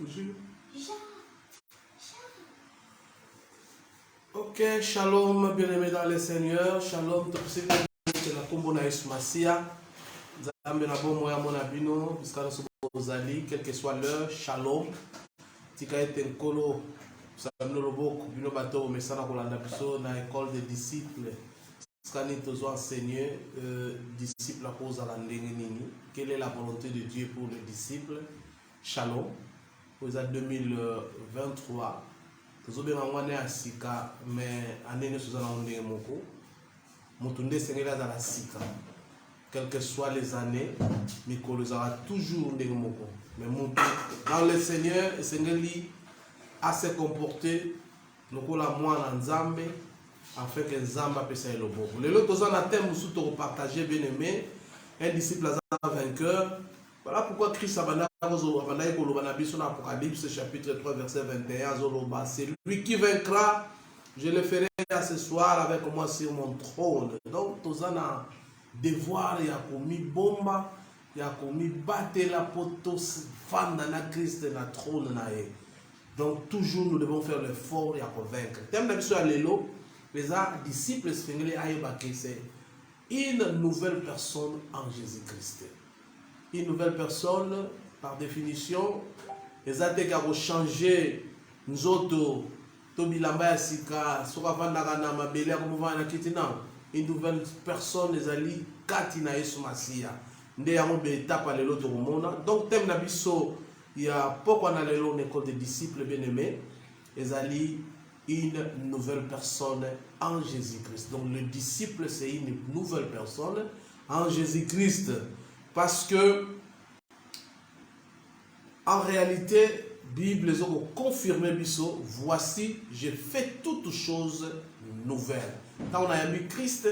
Jure. Ok, shalom, bien-aimés dans le Seigneur. Shalom, tout ce qui est la combo na Yesu Masia. Zambe na bon moya mon abino, jusqu'à nous sommes quelle que soit l'heure. Shalom. Tika ete nkolo, samno loboko, bino bato mesana kolanda biso na école des disciples. Skani tozo enseigner disciples à cause à la nini. Quelle est la volonté de Dieu pour les disciples? Shalom. Vous êtes 2023. Tozo bien ngwane asika mais année nous allons ndenge moko. Mutunde sengela za la sika. Quelles que soient les années, Mikolo aura toujours ndenge moko. Mais dans le Seigneur, sengeli a se comporter lokola mwana nzambe afin que Nzamba puisse être le bon. Les autres ont un thème où tu partager bien aimé, un disciple à vainqueur. Voilà pourquoi Christ a dans Apocalypse chapitre 3 verset 21, c'est lui qui vaincra, je le ferai à ce soir avec moi sur mon trône. Donc, tu as un devoir, il y a commis bomba, il y a commis battre la potos, fan dans Christ et la trône. Donc, toujours nous devons faire l'effort et à convaincre. Thème d'habitude à l'élo. Les disciples, c'est une nouvelle personne en Jésus-Christ. Une nouvelle personne, par définition, les athées qui ont changé, nous autres, une nouvelle personne, les alliés, Katina Yesumasia. Donc, thème d'habitude, il y a pourquoi on a l'école des disciples bien-aimés, les alliés, une nouvelle personne en Jésus-Christ. Donc le disciple, c'est une nouvelle personne en Jésus-Christ. Parce que, en réalité, Bible a confirmé, voici, j'ai fait toutes choses nouvelles. Quand on a mis Christ,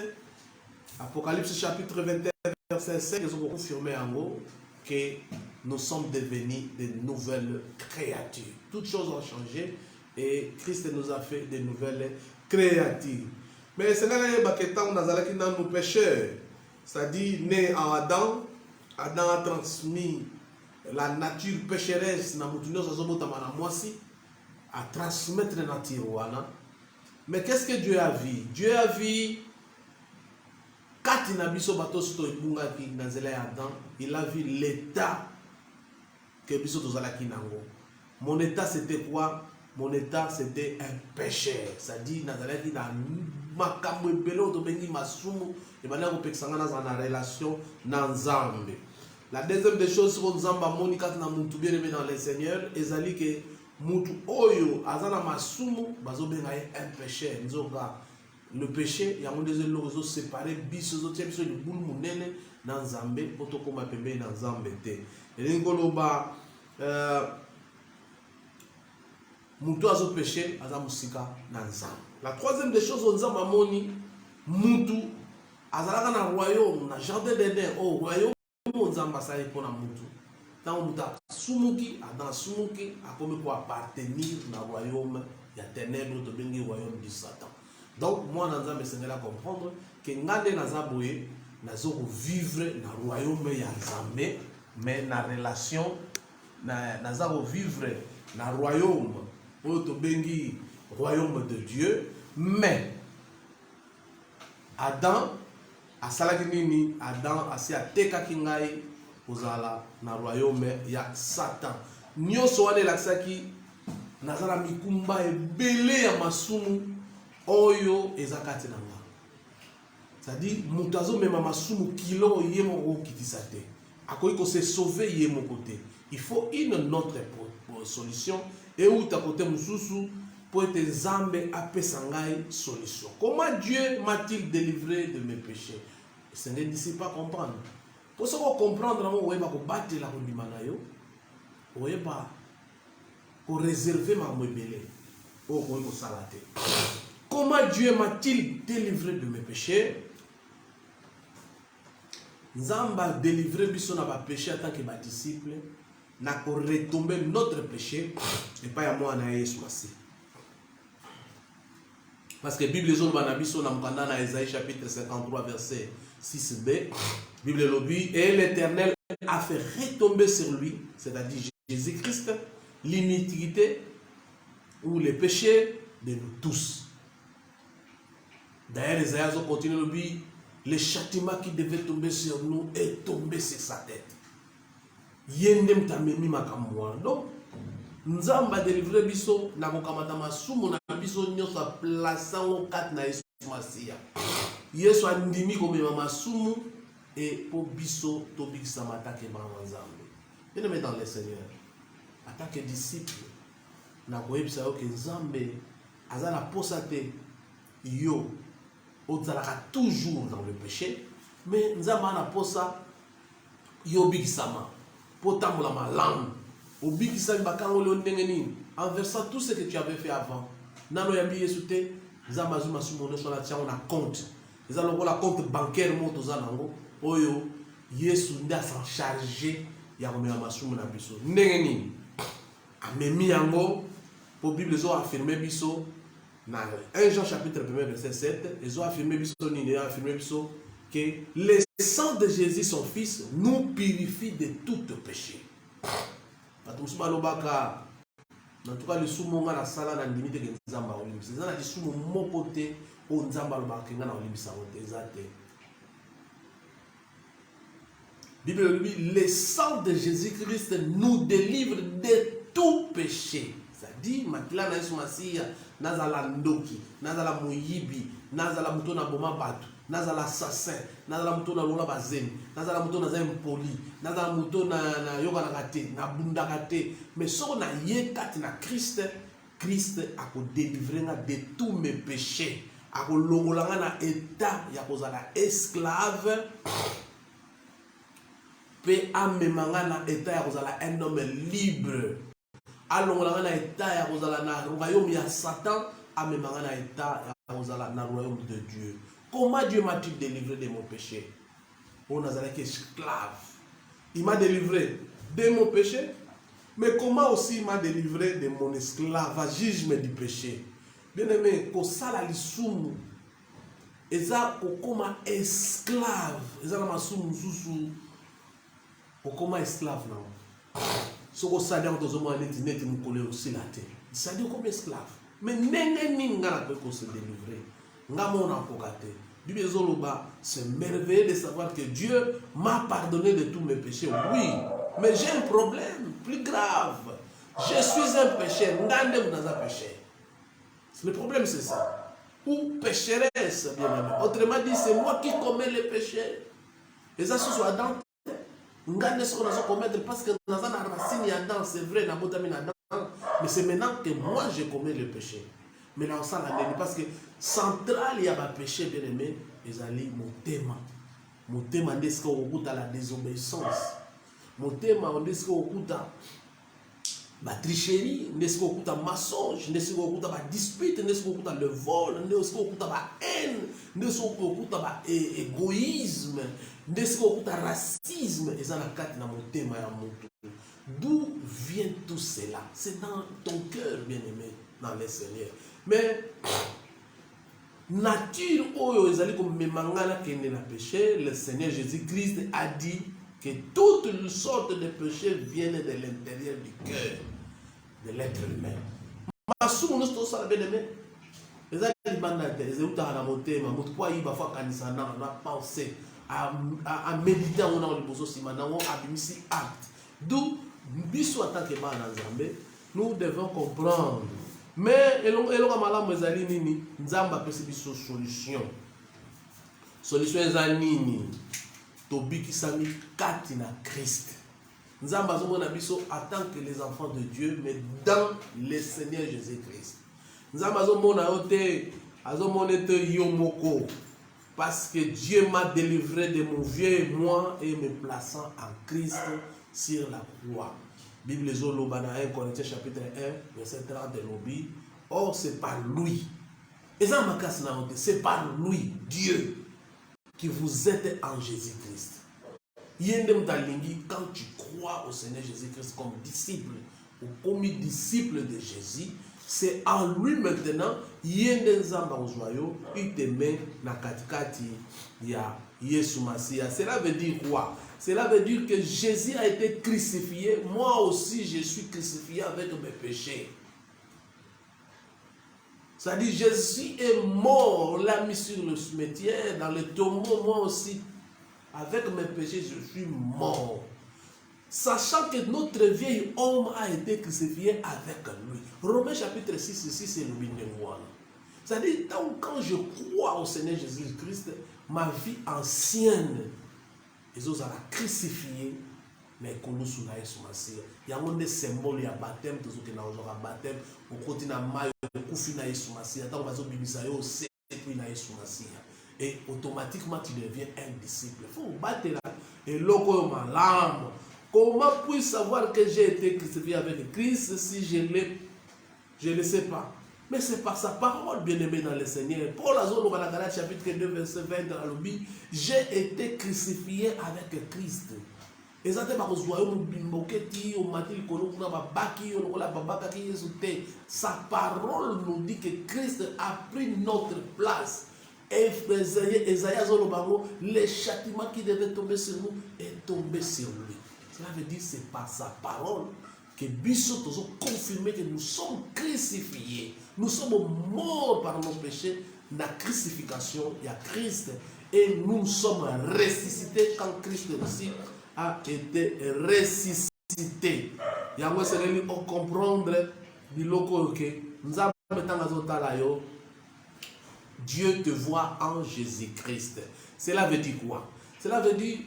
Apocalypse chapitre 21, verset 5, ils ont confirmé en gros que nous sommes devenus de nouvelles créatures. Toutes choses ont changé. Et Christ nous a fait des nouvelles créatures. Mais c'est là que nous avons péché. C'est-à-dire, né en Adam, Adam a transmis la nature pécheresse à transmettre la nature. Mais qu'est-ce que Dieu a vu? Dieu a vu, il a vu l'état que mon état c'était quoi? Mon état, c'était un péché. C'est-à-dire, il y a une relation dans la deuxième des choses, c'est que Nzamba Monika na mutu bien aimé dans le Seigneur, ezali que mutu oyo azana masumu bazobenga un péché. Le péché, il y a des gens qui séparés, biso zo biso de boule munene dans Nzambe, potoko ma pembe dans Nzambe te. Et ngoloba Moutou a péché, a musika nanzam. La troisième des choses, on a moni, Moutou, a un royaume, un jardin d'Éden, au royaume, on a ambassade pour la Moutou. Tant Moutou a Sumuki, a dans Sumuki, a comme pour appartenir au royaume, il y a ténèbres de bengi royaume du Satan. Donc, moi, dans un Seigneur à comprendre que Ngande Nazaboye, Nazoko vivre dans le royaume Yanzambe, mais dans la relation, Nazako vivre dans le royaume. Bengi royaume de Dieu, mais Adam a salakini Adam a si ateka kingai ozala na royaume ya Satan. Nyoso wane laksaki nazala mikumba ebele ya masumu oyo ezakati nanga. C'est-à-dire mutazo mema masumu kilo yemo okitisa te. Akoki ko se sauver yemo côté. Il faut une autre solution. Et où tu as côté Moussoussou pour être Zambé à Pesangaï solution. Comment Dieu m'a-t-il délivré de mes péchés? Ce n'est d'ici pas comprendre. Pour ce qu'on comprendre, on va battre la Rondimanayo, on va réserver ma mobile au Salate. Comment Dieu m'a-t-il délivré de mes péchés? Zamba délivré Bissona va péché en tant que ma disciple. N'a qu'à retomber notre péché et pas à moi na Yesu Masi. Parce que la Bible est dans Isaïe chapitre 53 verset 6b. Bible lobby et l'Éternel a fait retomber sur lui, c'est-à-dire Jésus-Christ, l'iniquité ou les péchés de nous tous. D'ailleurs, Esaïe continue de dire, le châtiment qui devait tomber sur nous est tombé sur sa tête. Yendem tamemi makamwa. Donc, Nzamba délivrer biso na kokamata masumu na biso nyoso plaça au kat na Yesu Masia. Yesu andimi komema masumu et pour biso tobikisa matake ba Nzambe. Bien-aimé dans le Seigneur. Attaque disciple na koyebisa yo ke Nzambe azala posate yo ozalaka toujours dans le péché, mais Nzamba na posa yo bikisama potambola malam obikisa bakango le ndenge nini en versant tout ce que tu avais fait avant. Nano yambi Yesu te Nzamba azuma sumo so la tia on a compte. Ils allons la compte bancaire moto zanango oyo Yesu nda s'en charger ya komela masumu na biso. Ndenge nini amemi yango pour Bible zo affirmer biso. Dans 1 Jean chapitre 1 verset 7, ils ont affirmé que le sang de Jésus, son fils, nous purifie de tout péché. En tout cas, le soumonga la sala na limite que Nzamba olim. C'est ça la soumo mon côté au Nzamba le bakenga na olim sa exacte. Bible dit le sang de Jésus-Christ nous délivre de tout péché. Ça dit makila na Yesu Masia nazala ndoki, nazala moyibi, nazala muto na boma batu, nazala assassin, nazala muto na lola bazeni, nazala muto na impoli, nazala muto na yoga na kate, na bunda kate, mais so na ye kati na Christ a ko délivrer de tous mes péchés, a ko longolanga na état ya kozala esclave, pe amemanga na état ya kozala un homme libre. Allons na état ya kozala na royaume ya Satan, amemanga na état ya kozala na royaume de Dieu. Comment Dieu m'a-t-il délivré de mon péché? On a été esclave. Il m'a délivré de mon péché, mais comment aussi il m'a délivré de mon esclavagisme du péché? Bien aimé, ko sala lisumu eza kokoma esclave, eza na masumu susu kokoma esclave na. Ce que ça dit dans un net nous coller aussi la terre. Ça dit comme esclave. Mais n'est n'ingana peut se délivrer. Ngamon a pokate. Du bezoloba, c'est merveilleux de savoir que Dieu m'a pardonné de tous mes péchés. Oui, mais j'ai un problème plus grave. Je suis un péché. Ngandem dans un péché. Le problème c'est ça. Ou pécheresse, bien aimé. Autrement dit, c'est moi qui commets les péchés. Et ça ce soit dans ngane ce qu'on a commettre parce que dans un racine il y a dans c'est vrai na botami na dans mais c'est maintenant que moi je commets le péché. Mais là on s'en a parce que central il y a pas péché bien aimé ezali motema ndesko okuta la désobéissance motema ndesko okuta ba tricherie ndesko okuta mensonge ndesko okuta ba dispute ndesko okuta le vol ndesko okuta ba haine ndesko okuta ba égoïsme ndesko okuta racisme ezana kati na motema ya moto. D'où vient tout cela? C'est dans ton cœur bien-aimé dans le Seigneur. Mais nature oyo ezali ko memangana kende na péché, le Seigneur Jésus-Christ a dit que toutes sortes de péchés viennent de l'intérieur du cœur de l'être humain. Masumu nous tous bien aimé. Ezali bandate, ezali na motema, moto kwa yiba fa kanisa na penser à méditer on a le besoin si maintenant on abimisi acte. D'où biso en tant que bana Nzambe, nous devons comprendre. Mais elonga malamu ezali nini? Nzamba pesi biso solution. Solution ezali nini? Tobikisami kati na Christ. Nzamba azomona biso en tant que les enfants de Dieu, mais dans le Seigneur Jésus-Christ. Nzamba azomona ote, azomona te yomoko. Parce que Dieu m'a délivré de mon vieux moi et me plaçant en Christ sur la croix. Bible Zoloba dans 1 Corinthiens chapitre 1, verset 30 de l'Obi. Or, c'est par lui. Et ça m'a cassé la honte. C'est par lui, Dieu, qui vous êtes en Jésus-Christ. Quand tu crois au Seigneur Jésus-Christ comme disciple ou comme disciple de Jésus, c'est en lui maintenant, il te met na katikati ya Yesu Masia. Cela veut dire quoi? Cela veut dire que Jésus a été crucifié. Moi aussi, je suis crucifié avec mes péchés. C'est-à-dire, Jésus est mort, l'a mis sur le cimetière, dans le tombeau, moi aussi, avec mes péchés, je suis mort. Sachant que notre vieil homme a été crucifié avec lui. Romains chapitre 6, ici, c'est le minimum. C'est-à-dire, quand je crois au Seigneur Jésus-Christ, ma vie ancienne, ils ont crucifié, mais qu'on nous souvient sur ma sœur. Il y a un symbole, il y a baptême, tout ce qui est un baptême, au côté de maille, au couffin sur ma sœur, tant qu'on va se bibisayo, c'est puis na sur ma sœur. Et automatiquement, tu deviens un disciple. Il faut battre là. Et l'eau malade. Comment puis-je savoir que j'ai été crucifié avec Christ si je ne sais pas? Mais c'est par sa parole, bien-aimé dans le Seigneur. Paul a dit dans Galates chapitre 2, verset 20, dans le Bible, j'ai été crucifié avec Christ. Et ça, sa parole nous dit que Christ a pris notre place. Et le châtiment qui devait tomber sur nous est tombé sur lui. Cela veut dire que c'est par sa parole que Bissot a confirmé que nous sommes crucifiés. Nous sommes morts par nos péchés. La crucifixion, il y a Christ. Et nous sommes ressuscités quand Christ aussi a été ressuscité. Il y a un comprendre Dieu te voit en Jésus-Christ. Cela veut dire quoi? Cela veut dire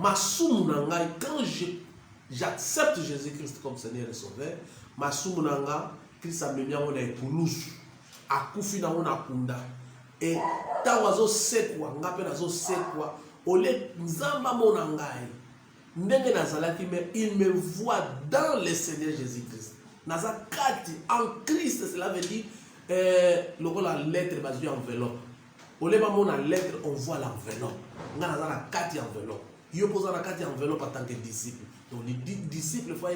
quand j'accepte Jésus-Christ comme Seigneur et Sauveur, ma soumunanga, Christ a mis en épouse, a koufi na ona kunda, et tawazo sekwa, ngapenazo sekwa, ole nzamba monangai, ndenge nazalaki, mais il me voit dans le Seigneur Jésus-Christ. Nazakati en Christ, cela veut dire, la lettre basée en enveloppe. Ole maman la lettre, on voit l'enveloppe. Naza la kati enveloppe. Il pose la carte enveloppe en tant que disciple. Donc les disciples, il faut que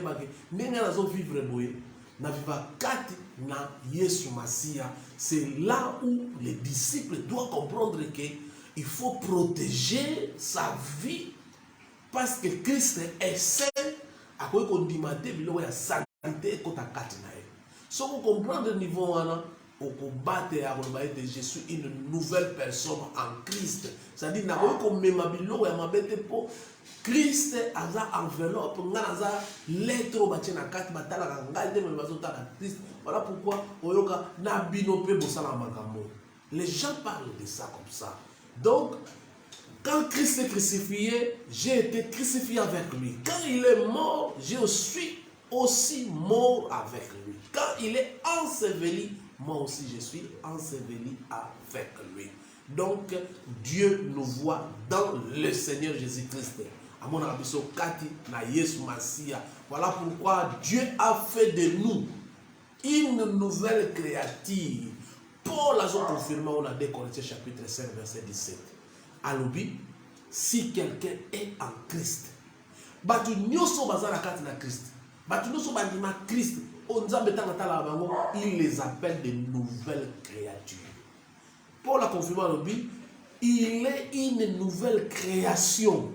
nous vivre boye. Na viva kati na Yesu Masia. C'est là où les disciples doivent comprendre que il faut protéger sa vie parce que Christ est saint. À quoi qu'on dit matin, il y a santé quand à kati na. Si vous comprenez le niveau au combat je suis une nouvelle personne en Christ. C'est-à-dire que Christ a une enveloppe, une lettre au bâtiment na carte batala ngande me bazotala Christ. Voilà pourquoi les gens parlent de ça comme ça. Donc quand Christ est crucifié, j'ai été crucifié avec lui. Quand il est mort, je suis aussi mort avec lui. Quand il est enseveli, moi aussi je suis enseveli avec lui. Donc Dieu nous voit dans le Seigneur Jésus-Christ. Voilà pourquoi Dieu a fait de nous une nouvelle créature. Paul a confirmé dans 2 Corinthiens chapitre 5 verset 17. Alobi, si quelqu'un est en Christ, Christ, il les appelle de nouvelles créatures. Paul a confirmé à l'objet, il est une nouvelle création.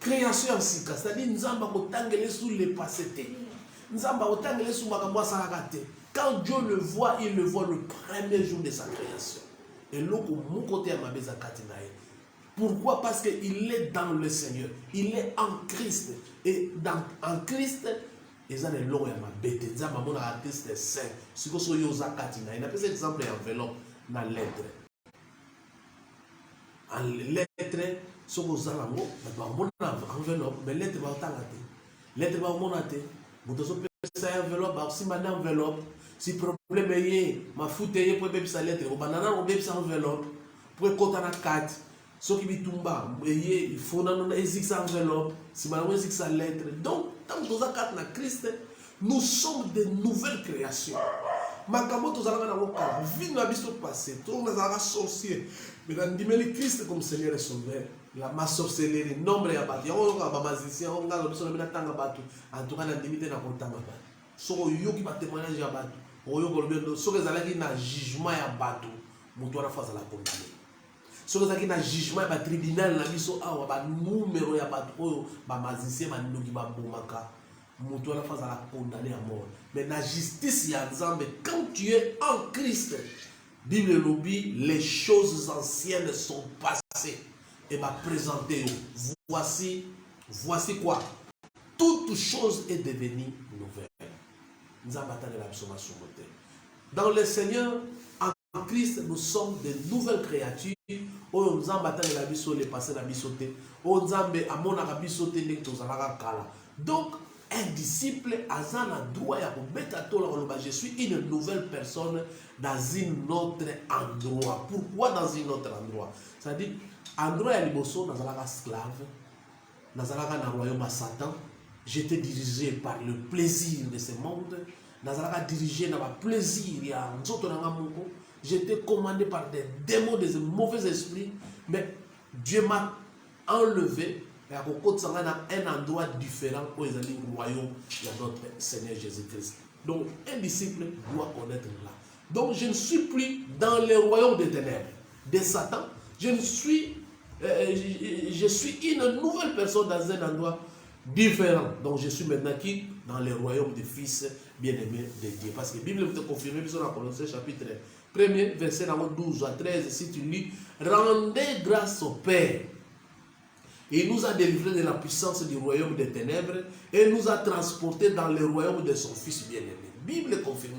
Création en sika, c'est-à-dire nous avons sous les passetés. Nous avons sous quand Dieu le voit, il le voit le premier jour de sa création. Et l'autre, mon côté à ma maison. Pourquoi? Parce qu'il est dans le Seigneur. Il est en Christ. Et en Christ, ils ont les lois à ma bête. Ils ont un artiste saint. Si vous avez un exemple d'enveloppe dans la lettre. En lettre, si vous avez un enveloppe, mais lettre va être lettre va monter. Vous avez une enveloppe, si madame enveloppe, si problème est, ma foute est pour bébé sa lettre, ou banana ou bébé sa enveloppe, pour côté na carte. Ce qui bitumba, il faut dans sa enveloppe, si madame exige sa lettre. Donc, tant que nous avons Christ, nous sommes de nouvelles créations. Makamo tous allons dans le vie n'a pas passé, tout nous avons sorcier. Mais dans le Christ comme Seigneur et Sauveur, la masse sorcellerie, nombre ya batu, on a magicien, on a besoin de tanga batu, en tout cas la limite na kontanga batu. So yo qui va témoigner ya batu, yo ko le so que zalaki na jugement ya batu, mutu na face à la condamner. Ce que ça un jugement, un tribunal, un numéro, un magicien, un boumaka. Moutou la face à la condamner à mort. Mais la justice, il y a mais quand tu es en Christ, Bible lobby, les choses anciennes sont passées et m'a présenté. Voici quoi? Toute chose est devenue nouvelle. Nous avons battu la sommation. Dans le Seigneur, en Christ, nous sommes de nouvelles créatures. Nous avons battu la vie les passés la vie sauté. Nous avons la vie sauté donc, un disciple a un droit je suis une nouvelle personne dans un autre endroit. Pourquoi dans un autre endroit? C'est-à-dire, endroit à Liboso, dans un esclave, dans un royaume à Satan, j'étais dirigé par le plaisir de ce monde, dans un dirigé dans le plaisir, j'étais commandé par des démons, des mauvais esprits, mais Dieu m'a enlevé. Et à côté de ça, un endroit différent où ils allaient au royaume de notre Seigneur Jésus-Christ. Donc, un disciple doit connaître là. Donc, je ne suis plus dans le royaume des ténèbres de Satan. Je suis une nouvelle personne dans un endroit différent. Donc, je suis maintenant qui? Dans le royaume des fils bien-aimés de Dieu. Parce que la Bible te confirme, dans Colossiens chapitre 1er, verset 12 à 13, si tu lis, rendez grâce au Père. Il nous a délivrés de la puissance du royaume des ténèbres et nous a transportés dans le royaume de son Fils bien-aimé. Bible confirme,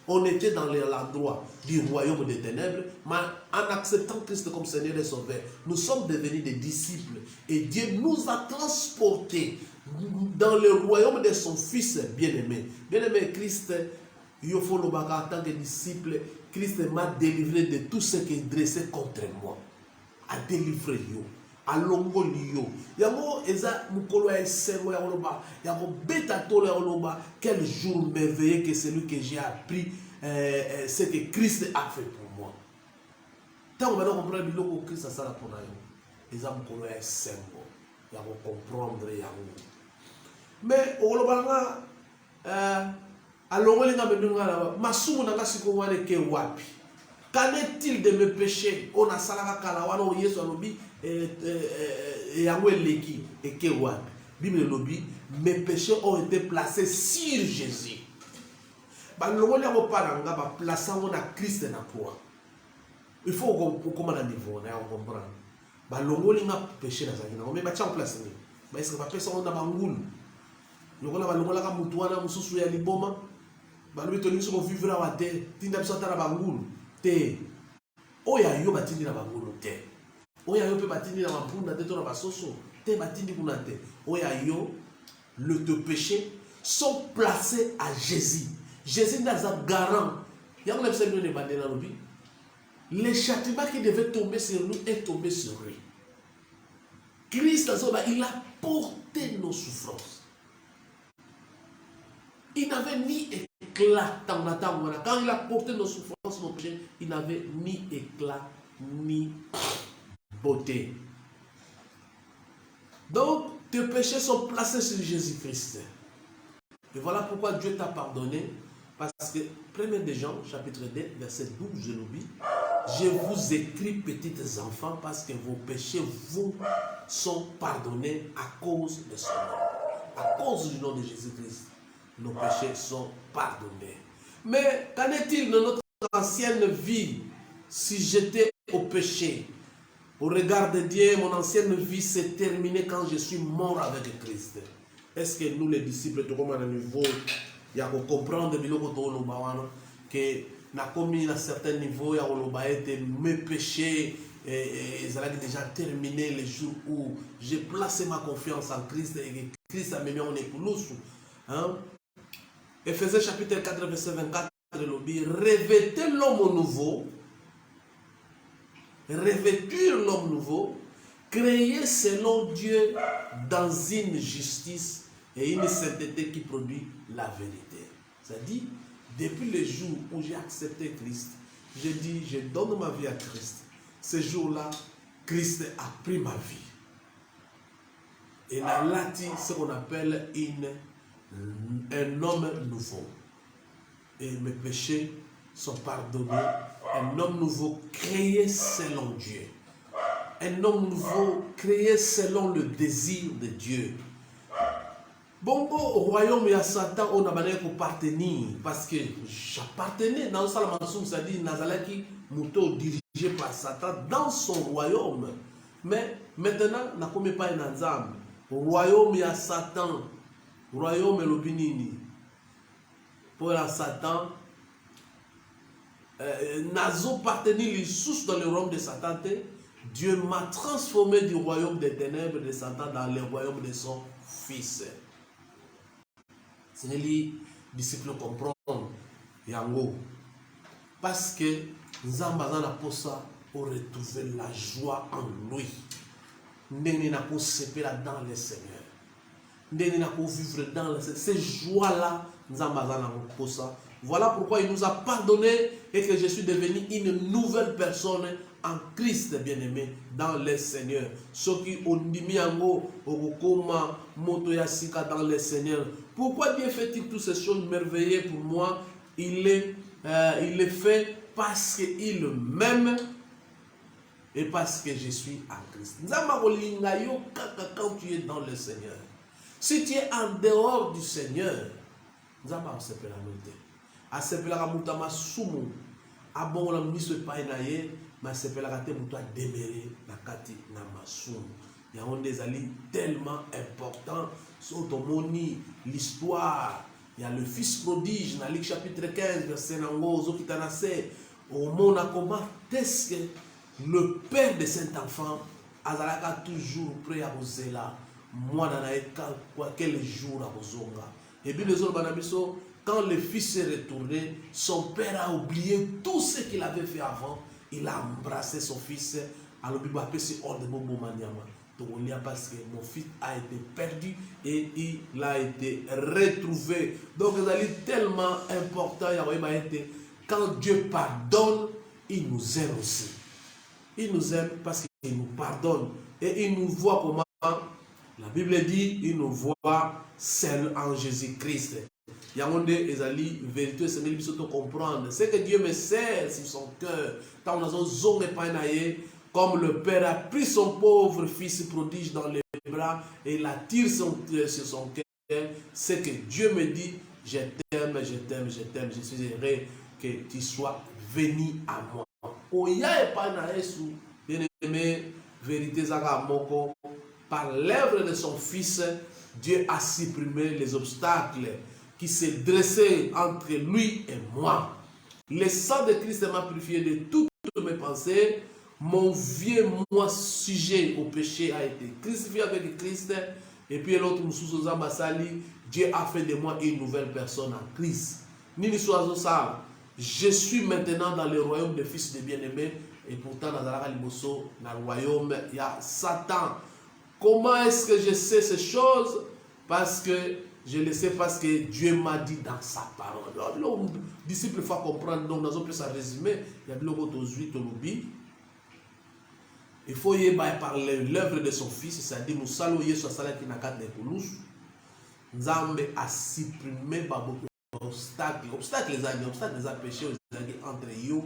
on était dans l'endroit du royaume des ténèbres, mais en acceptant Christ comme Seigneur et Sauveur, nous sommes devenus des disciples et Dieu nous a transportés dans le royaume de son Fils bien-aimé. Bien-aimé, Christ, il faut le en tant que disciple, Christ m'a délivré de tout ce qui est dressé contre moi. A délivré yo. Alongo liyo yango eza mukolo ya esengo ya oloba yango beta tolo ya oloba quel jour merveilleux que celui que j'ai appris ce que Christ a fait pour moi. Tant que on comprend biloko Christ a sala pour nous eza mukolo ya esengo yango comprendre yango mais oloba nga alongo linga mendunga la masumu nanga siko wane ke wapi. Qu'en est-il de mes péchés? On a salaka kalawana o yesu alobi et que Bible lobi, mes péchés ont été placés sur Jésus. Christ na croix. Il faut qu'on a niveau, on comprend. Balongoli nga péché na zakina, mais ba tcham place ni. Ba est-ce que ba pesa on na bangulu. Lokola balongola ka mutuana mususu ya liboma. Ba lobi to linso ko vivre wa te, tinda biso tara bangulu. Te. Oya yo batindi na bangulu te. Oya yo pe batindi na mapunda te to na basoso. Te batindi kuna te. Oya yo tes péchés sont placés à Jésus. Jésus n'a pas garant. Il y a un observateur de Bandela Lobi. Le châtiment qui devait tomber sur nous est tombé sur lui. Christ, il a porté nos souffrances. Il n'avait ni éclat. Quand il a porté nos souffrances, nos péchés, il n'avait ni éclat, ni beauté. Donc, tes péchés sont placés sur Jésus-Christ. Et voilà pourquoi Dieu t'a pardonné. Parce que, 1 de Jean, chapitre 2, verset 12, je l'oublie. Je vous écris, petits enfants, parce que vos péchés vous sont pardonnés à cause de son nom. À cause du nom de Jésus-Christ, nos péchés sont pardonnés. Mais qu'en est-il de notre ancienne vie? Si j'étais au péché, au regard de Dieu, mon ancienne vie s'est terminée quand je suis mort avec Christ. Est-ce que nous, les disciples, nous sommes à un niveau, il y a qu'on comprendre que na commis à un certain niveau, il y a mes péchés, ils ont déjà terminé le jour où j'ai placé ma confiance en Christ et Christ a mis en épouse. Éphésiens chapitre 4, verset 24, revêtez l'homme nouveau, revêtir l'homme nouveau, créé selon Dieu dans une justice et une sainteté qui produit la vérité. C'est-à-dire, depuis le jour où j'ai accepté Christ, j'ai dit, je donne ma vie à Christ. Ce jour-là, Christ a pris ma vie. Et là, ce qu'on appelle un homme nouveau. Et mes péchés sont pardonnés. Un homme nouveau créé selon Dieu. un homme nouveau créé selon le désir de Dieu. Bon, au royaume, il y a Satan, on a besoin d'appartenir. Parce que j'appartenais dans le Salamansum, c'est-à-dire Nazalaki, Mouto, dirigé par Satan dans son royaume. Mais maintenant, on n'a pas un ensemble. Au royaume, il y a Satan. Au royaume, il y a l'opinini. Pour la Satan, Nazo partenir les sources dans le royaume de Satan. Dieu m'a transformé du royaume des ténèbres de Satan dans le royaume de son fils. C'est les disciples comprennent yango parce que nous avons besoin pour retrouver la joie en lui. Nous avons besoin dans le Seigneur. Nous avons vivre dans le Seigneur. Ces joies-là, nous avons besoin de ça. Voilà pourquoi il nous a pardonné et que je suis devenu une nouvelle personne en Christ, bien-aimé, dans le Seigneur. Ceux qui ont dit dans le Seigneur. Pourquoi Dieu fait-il toutes ces choses merveilleuses pour moi? Il les fait parce qu'il m'aime et parce que je suis en Christ. Quand tu es dans le Seigneur, si tu es en dehors du Seigneur, nous avons accepté la note. Accepté la mutama sumu. Abon la mise pas naie, mais accepté la kate muta déméré la kati na masumu. Il y a des alliés tellement importants. Sur ton moni, l'histoire. Il y a le fils prodige dans Luc chapitre 15, verset 9, qui t'a nassé. Au monde à comment est-ce que le père de cet enfant a toujours prêt à vous là. Moi, dans quel jour à vous. Et puis les autres banabiso, quand le fils est retourné, son père a oublié tout ce qu'il avait fait avant. Il a embrassé son fils. Alors, il a appelé hors de Bobo Maniama. Parce que mon fils a été perdu et il a été retrouvé. Donc, c'est tellement important. Quand Dieu pardonne, il nous aime aussi. Il nous aime parce qu'il nous pardonne. Et il nous voit comment? La Bible dit, il nous voit seul en Jésus-Christ. Il y a des vérités, c'est ce que comprendre. C'est que Dieu me sert sur son cœur. Tant on a zone comme le père a pris son pauvre fils prodige dans les bras et l'attire sur son cœur, c'est que Dieu me dit, je t'aime, je t'aime, je t'aime, je suis heureux que tu sois venu à moi. Bien-aimé, vérité Zagamoko, par l'œuvre de son fils, Dieu a supprimé les obstacles qui se dressaient entre lui et moi. Le sang de Christ m'a purifié de toutes mes pensées. Mon vieux moi sujet au péché a été crucifié avec Christ. Et puis l'autre Dieu a fait de moi une nouvelle personne en Christ. Nini soiseau ça. Je suis maintenant dans le royaume des fils de bien-aimés. Et pourtant dans le royaume, il y a Satan. Comment est-ce que je sais ces choses? Parce que je le sais parce que Dieu m'a dit dans sa parole. Alors, les disciples faut comprendre. Donc, dans un peu ça résumé, il y a de l'autre il faut y aller par l'œuvre de son fils, c'est-à-dire nous saluer sur cela qui n'a qu'à des poulos. Nzambe a supprimé beaucoup d'obstacles. Obstacles les amis, obstacles les péchés entre eux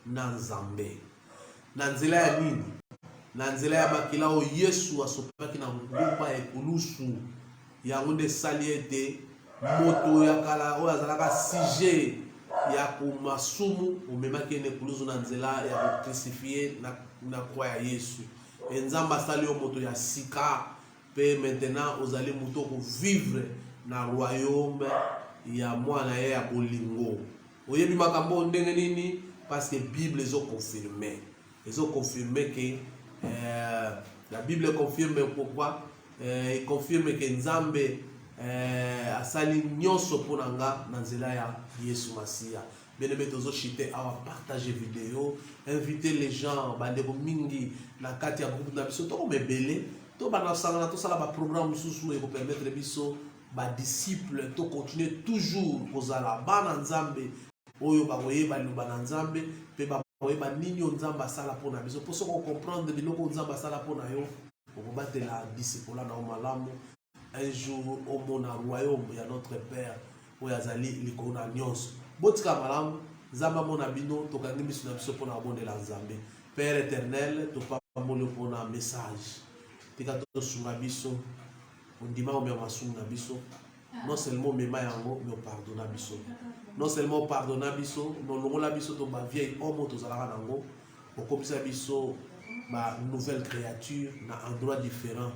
Nzambe. Nanzela ya nini? Nanzela ya makila o Yesu asopaki na ngumba e kulusu. Ya ngonde saliete moto ya kala o azalaka sije ya kumasumu umemaki ne kulusu na nzela ya crucifié na croix ya Yesu. Nzamba sali o moto ya sika pe maintenant aux allez moto ko vivre na royaume ya mwana ya bolingo. Oyebi makambo ndenge nini parce que Bible les ont confirmé. Ils ont confirmé que la Bible confirme pourquoi il confirme que Nzambe asali nyonso ponanga na nzela ya Yesu Masia. Bien-aimé tozo chité à partager vidéo, inviter les gens bandeko mingi na kati ya groupe na biso to mebele to bana sangana to sala ba programme susu et pour permettre biso ba disciples to continuer toujours kozala bana Nzambe oyo ba koyeba lubana Nzambe pe ba koyeba nini Nzambe asala pona biso pour qu'on comprendre biloko Nzambe asala pona yo pour battre la disciple na malamu un jour au monde royaume ya notre père où yazali likona nyonso botika malamu Nzambe mona bino to kangi biso na biso pona bonde la Nzambe Père éternel to pambolo pour un message. Tika to sunga biso, on dit ma masunga biso. Non seulement mema yango, mais pardonna biso. Non seulement pardonna biso, non longola biso to ba vieille homme to zalaka nango, o kopisa biso ba nouvelle créature na endroit différent.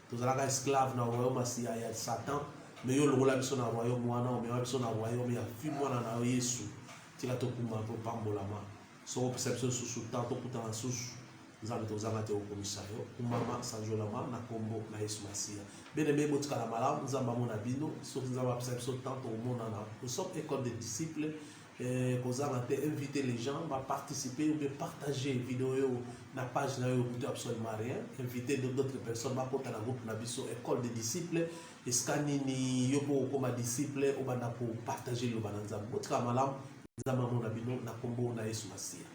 To zalaka esclave na royaume asia ya Satan, mais yo longola biso na royaume wana, o mema biso na royaume ya fille wana na Yesu. Tika to kuma po pambolama. So perception sous temps to puta na sous nzambe tozanga te okomisayo umama sanjolama na kombo na Yesu Masia. Bien-aimé botikala malamu nzambe amona bino soki nzambe apesa biso temps tokomona na nous sommes école des disciples kozanga te inviter les gens à participer ou bien partager vidéo yo na page na yo kutu absolument rien, inviter d'autres personnes ba kota na groupe na biso école des disciples eskanini yo po koma disciple obanda ko partager lo bana nzambe botikala malamu nzambe amona bino na kombo na Yesu Masia.